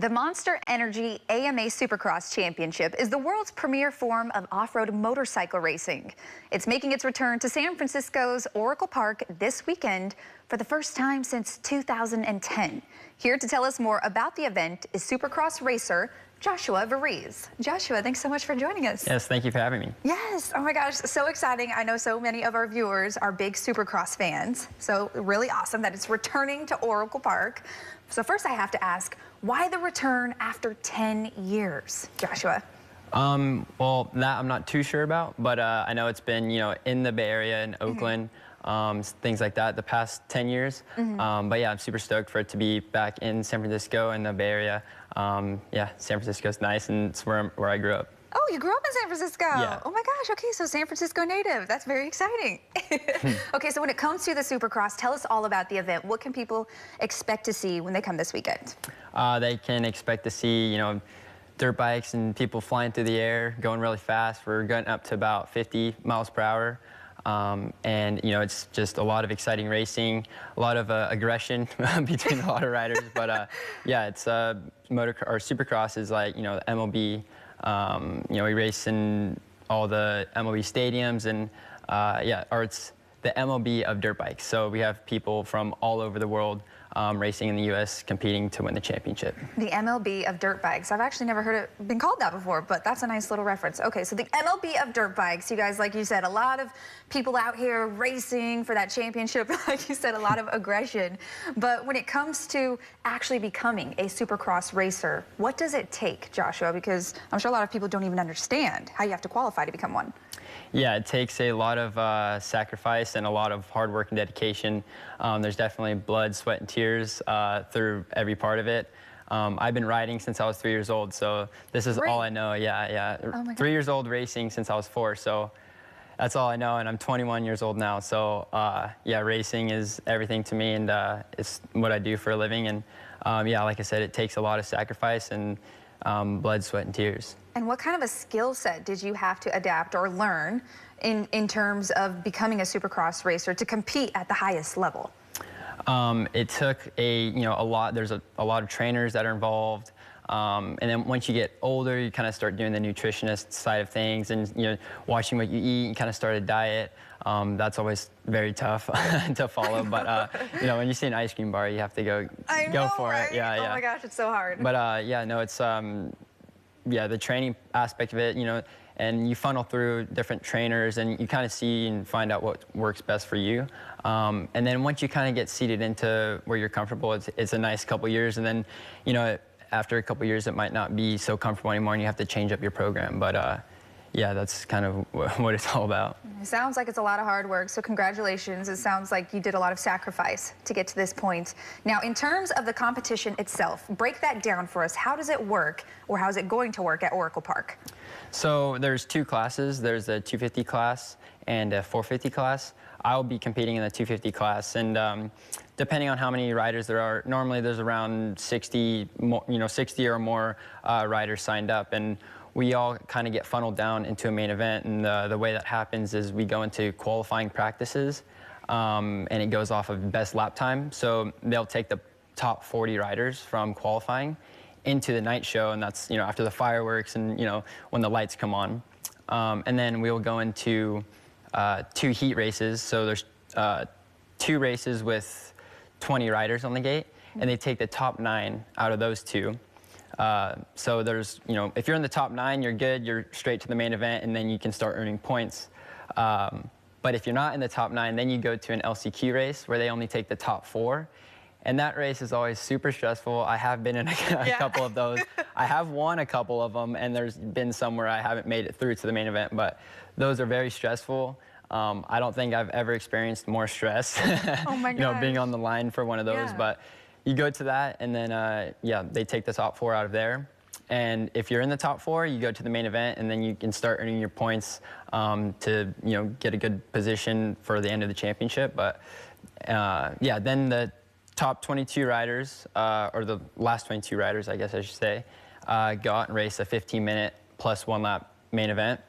The Monster Energy AMA Supercross Championship is the world's premier form of off-road motorcycle racing. It's making its return to San Francisco's Oracle Park this weekend for the first time since 2010. Here to tell us more about the event is Supercross Racer Joshua Varize. Joshua, thanks so much for joining us. Yes, thank you for having me. Yes, oh my gosh, so exciting. I know so many of our viewers are big Supercross fans, so really awesome that it's returning to Oracle Park. So first I have to ask, why the return after 10 years, Joshua? Well, that I'm not too sure about, but I know it's been, in the Bay Area in Oakland, things like that the past 10 years. But yeah, I'm super stoked for it to be back in San Francisco in the Bay Area. Yeah, San Francisco's nice, and it's where I grew up. Oh, you grew up in San Francisco? Yeah. Oh my gosh, okay, so San Francisco native. That's very exciting. Okay, so when it comes to the Supercross, tell us all about the event. What can people expect to see when they come this weekend? They can expect to see, dirt bikes and people flying through the air, going really fast. We're going up to about 50 miles per hour. And it's just a lot of exciting racing, a lot of aggression between a lot of riders. But yeah, it's Supercross is like the MLB. We race in all the MLB stadiums, and it's the MLB of dirt bikes. So we have people from all over the world racing in the U.S. competing to win the championship. The MLB of dirt bikes. I've actually never heard it been called that before, but that's a nice little reference. Okay, so the MLB of dirt bikes. You guys, like you said, a lot of people out here racing for that championship. Like you said, a lot of aggression. But when it comes to actually becoming a Supercross racer, what does it take, Joshua? Because I'm sure a lot of people don't even understand how you have to qualify to become one. Yeah, it takes a lot of sacrifice and a lot of hard work and dedication. There's definitely blood, sweat, and tears through every part of it. I've been riding since I was 3 years old, so this is all I know. Yeah. Oh my God. 3 years old racing since I was 4, so that's all I know, and I'm 21 years old now. So yeah, racing is everything to me, and it's what I do for a living. And yeah, like I said, it takes a lot of sacrifice and blood, sweat, and tears. And what kind of a skill set did you have to adapt or learn in terms of becoming a Supercross racer to compete at the highest level? It took a lot. There's a lot of trainers that are involved, and then once you get older, you kind of start doing the nutritionist side of things, and watching what you eat and kind of start a diet. That's always very tough to follow, but when you see an ice cream bar, you have to go for right? it. Yeah. Oh my gosh, it's so hard. But yeah, no, it's yeah, the training aspect of it, and you funnel through different trainers, and you kind of see and find out what works best for you. And then once you kind of get seated into where you're comfortable, it's a nice couple years, and then after a couple years, it might not be so comfortable anymore, and you have to change up your program. But yeah, that's kind of what it's all about. It sounds like it's a lot of hard work, so congratulations. It sounds like you did a lot of sacrifice to get to this point. Now, in terms of the competition itself, break that down for us. How does it work, or how is it going to work at Oracle Park? So there's 2 classes. There's a 250 class and a 450 class. I'll be competing in the 250 class, and depending on how many riders there are, normally there's around 60 or more riders signed up, and we all kind of get funneled down into a main event. And the way that happens is we go into qualifying practices, and it goes off of best lap time. So they'll take the top 40 riders from qualifying into the night show, and that's after the fireworks and when the lights come on. And then we'll go into 2 heat races. So there's 2 races with 20 riders on the gate, and they take the top 9 out of those 2. So there's, if you're in the top 9, you're good, you're straight to the main event, and then you can start earning points. But if you're not in the top 9, then you go to an LCQ race where they only take the top 4. And that race is always super stressful. I have been in a couple of those. I have won a couple of them, and there's been some where I haven't made it through to the main event, but those are very stressful. I don't think I've ever experienced more stress, oh my gosh. Being on the line for one of those. Yeah. But you go to that, and then, yeah, they take the top 4 out of there. And if you're in the top 4, you go to the main event, and then you can start earning your points to, get a good position for the end of the championship. But, yeah, then the top 22 riders, or the last 22 riders, I guess I should say, go out and race a 15-minute plus 1 lap main event.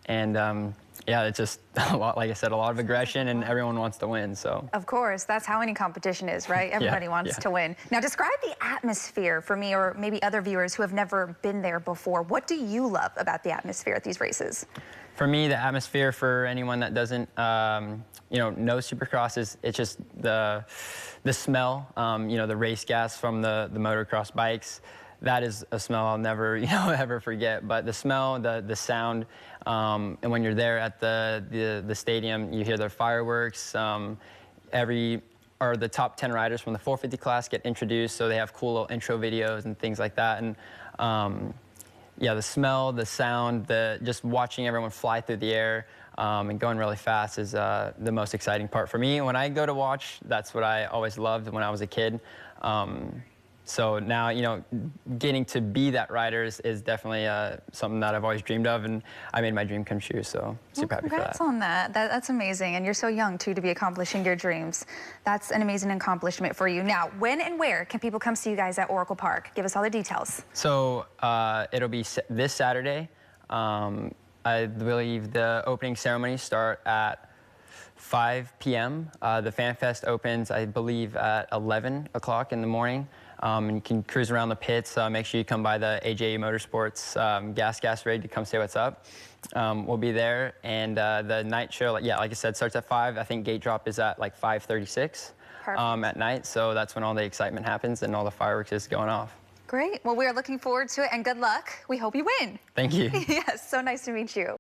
And Yeah, it's just a lot, like I said, a lot of aggression, and everyone wants to win. So of course, that's how any competition is, right? Everybody wants to win. Now, describe the atmosphere for me, or maybe other viewers who have never been there before. What do you love about the atmosphere at these races? For me, the atmosphere, for anyone that doesn't, know Supercross, it's just the smell, the race gas from the motocross bikes. That is a smell I'll never, ever forget. But the smell, the sound, and when you're there at the stadium, you hear the fireworks. The top 10 riders from the 450 class get introduced, so they have cool little intro videos and things like that. And yeah, the smell, the sound, just watching everyone fly through the air and going really fast is the most exciting part for me. When I go to watch, that's what I always loved when I was a kid. So now, getting to be that rider is definitely something that I've always dreamed of, and I made my dream come true, so super happy for that. Congrats on that. That's amazing, and you're so young, too, to be accomplishing your dreams. That's an amazing accomplishment for you. Now, when and where can people come see you guys at Oracle Park? Give us all the details. So it'll be this Saturday. I believe the opening ceremonies start at 5 p.m. The Fan Fest opens, I believe, at 11 o'clock in the morning. And you can cruise around the pits. Make sure you come by the AJ Motorsports gas raid to come say what's up. We'll be there. And the night show, like I said, starts at 5. I think gate drop is at like 5:36 at night. So that's when all the excitement happens and all the fireworks is going off. Great. Well, we are looking forward to it, and good luck. We hope you win. Thank you. Yes, so nice to meet you.